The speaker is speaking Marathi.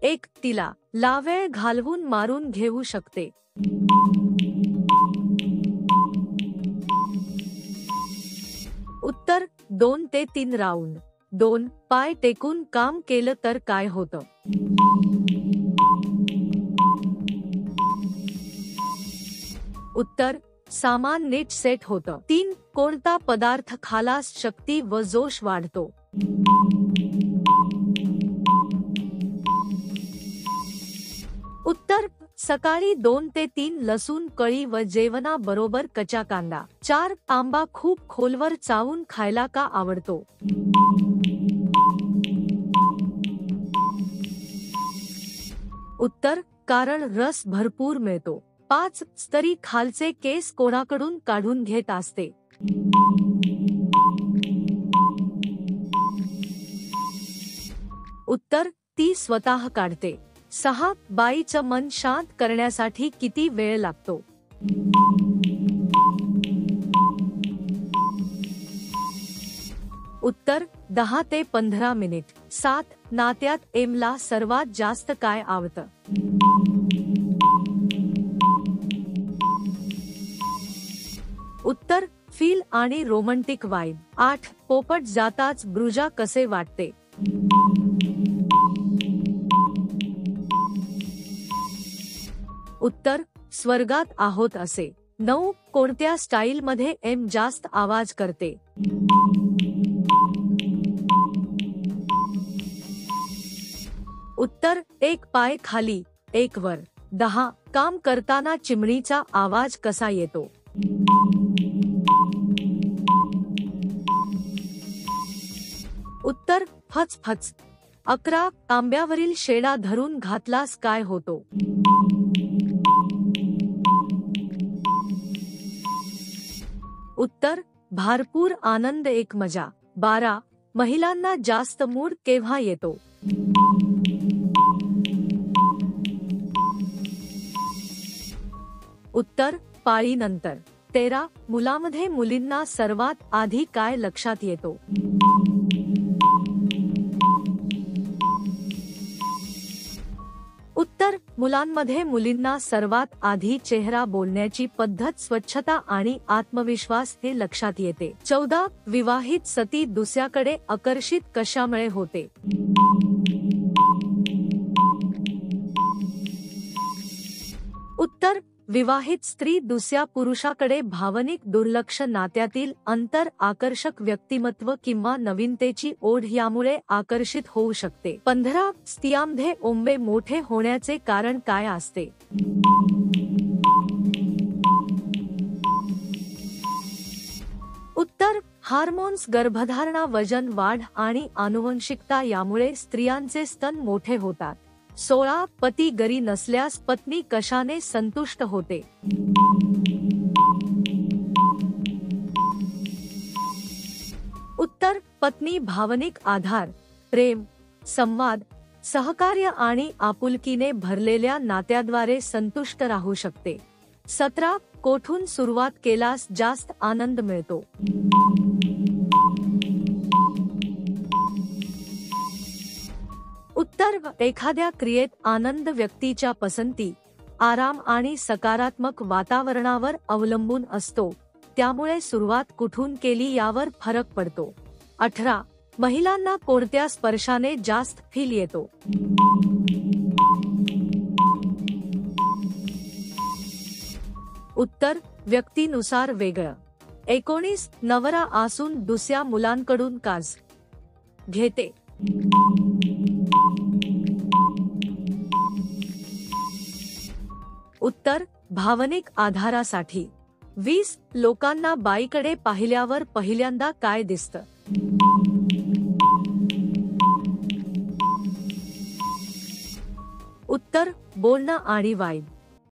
एक तिला लावेळ घालवून मारून घेऊ शकते. उत्तर 2 ते 3 राऊंड. 2 पाय टेकून काम केलं तर काय होतं? उत्तर सामान नीट सेट होतं. 3 कोणता पदार्थ खालास शक्ती व जोश वाढतो? उत्तर सकाळी 2 ते 3 लसूण कळी व जेवणाबरोबर कच्चा कांदा. 4 आंबा खूप खोलवर चावून खायला का आवडतो? उत्तर कारण रस भरपूर मिळतो. 5 स्त्री खालचे केस कोणाकडून काढून घेत असते? उत्तर ती स्वतः काढते. 6 बाईचं मन शांत करण्यासाठी किती वेळ लागतो? उत्तर 10 ते 15 मिनिट. 7 नात्यात एमला सर्वात जास्त काय आवडतं? उत्तर फील आणि रोमॅन्टिक वाइब. 8 पोपट जाताच ब्रुजा कसे वाटते? उत्तर स्वर्गात आहोत असे. 9 कोणत्या स्टाईल मध्ये एम जास्त आवाज करते? उत्तर 1 पाय खाली 1 वर. 10 काम करताना चिमणीचा आवाज कसा येतो? उत्तर फच फच. 11 आंब्यावरील शेडा धरून घातलास काय होतो? उत्तर भरपूर आनंद एक मजा. 12 महिलांना जास्त मूड केव्हा येतो? उत्तर पाळीनंतर. 13 मुलामध्ये मुलींना सर्वात आधी काय लक्षात येतो? उत्तर मुलांमध्ये मुलींना सर्वात आधी चेहरा, बोलण्याची पद्धत, स्वच्छता आणि आत्मविश्वास हे लक्षात येते. 14 विवाहित सती दुसऱ्याकडे आकर्षित कशामुळे होते? उत्तर विवाहित स्त्री दुसऱ्या पुरुषाकडे भावनिक दुर्लक्ष, नात्यातील अंतर, आकर्षक व्यक्तिमत्व किंवा नवीनतेची ओढ यामुळे आकर्षित होऊ शकते. 15 स्त्रियांमध्ये ओंबे मोठे होण्याचे कारण काय असते? उत्तर हार्मोन्स, गर्भधारणा, वजन वाढ आणि आनुवंशिकता यामुळे स्त्रियांचे स्तन मोठे होतात. 16 पती घरी नसल्यास पत्नी कशाने संतुष्ट होते? उत्तर पत्नी भावनिक आधार, प्रेम, संवाद, सहकार्य आणि आपुलकीने भरलेल्या नात्याद्वारे संतुष्ट राहू शकते. 17 कोठून सुरुवात केल्यास जास्त आनंद मिळतो? उत्तर एखाद्या क्रियेत आनंद व्यक्तीच्या पसंती, आराम आणि सकारात्मक वातावरणावर अवलंबून असतो, त्यामुळे सुरुवात कुठून केली यावर फरक पडतो. 18 महिलांना कोणत्या स्पर्शाने जास्त फील येतो? उत्तर व्यक्तीनुसार वेगळं. 19 नवरा असून दुसऱ्या मुलांकडून काज घेते? उत्तर भावनिक आधारासाठी. 20 लोकांना बाईकडे पाहिल्यावर पहिल्यांदा काय दिसतं? उत्तर बोलणं आणि वाइब.